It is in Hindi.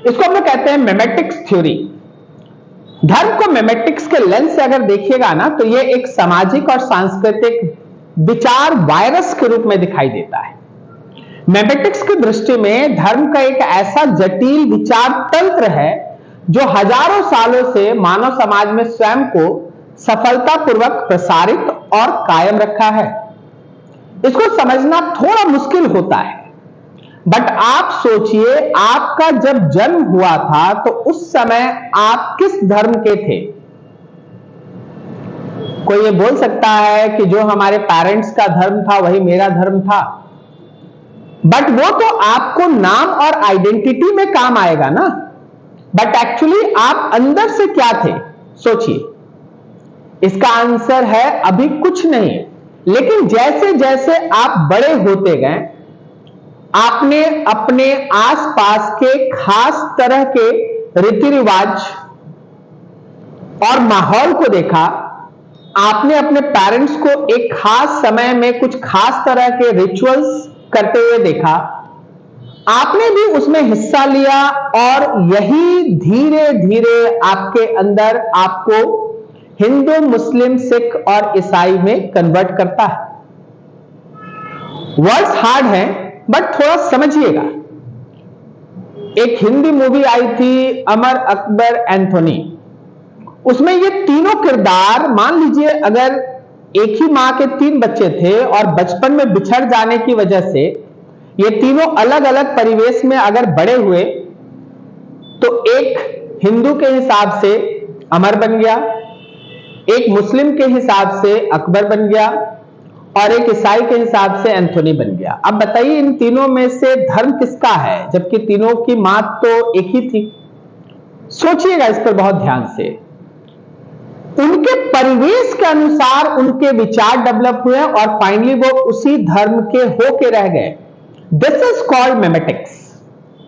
इसको हम लोग कहते हैं मेमेटिक्स थ्योरी। धर्म को मेमेटिक्स के लेंस से अगर देखिएगा ना तो ये एक सामाजिक और सांस्कृतिक विचार वायरस के रूप में दिखाई देता है। मेमेटिक्स की दृष्टि में धर्म का एक ऐसा जटिल विचार तंत्र है जो हजारों सालों से मानव समाज में स्वयं को सफलतापूर्वक प्रसारित और कायम रखा है। इसको समझना थोड़ा मुश्किल होता है, बट आप सोचिए, आपका जब जन्म हुआ था तो उस समय आप किस धर्म के थे? कोई ये बोल सकता है कि जो हमारे पेरेंट्स का धर्म था वही मेरा धर्म था, बट वो तो आपको नाम और आइडेंटिटी में काम आएगा ना। बट एक्चुअली आप अंदर से क्या थे? सोचिए। इसका आंसर है अभी कुछ नहीं, लेकिन जैसे जैसे आप बड़े होते गए आपने अपने आसपास के खास तरह के रीति रिवाज और माहौल को देखा। आपने अपने पेरेंट्स को एक खास समय में कुछ खास तरह के रिचुअल्स करते हुए देखा, आपने भी उसमें हिस्सा लिया और यही धीरे धीरे आपके अंदर आपको हिंदू, मुस्लिम, सिख और ईसाई में कन्वर्ट करता है। वर्ड्स हार्ड हैं, बट थोड़ा समझिएगा। एक हिंदी मूवी आई थी अमर अकबर एंथोनी, उसमें ये तीनों किरदार, मान लीजिए अगर एक ही मां के 3 बच्चे थे और बचपन में बिछड़ जाने की वजह से ये तीनों अलग अलग परिवेश में अगर बड़े हुए, तो एक हिंदू के हिसाब से अमर बन गया, एक मुस्लिम के हिसाब से अकबर बन गया और एक ईसाई के हिसाब से एंथोनी बन गया। अब बताइए इन तीनों में से धर्म किसका है, जबकि तीनों की मां तो एक ही थी? सोचिएगा इस पर बहुत ध्यान से। उनके परिवेश के अनुसार उनके विचार डेवलप हुए और फाइनली वो उसी धर्म के होके रह गए। This is called मेमेटिक्स।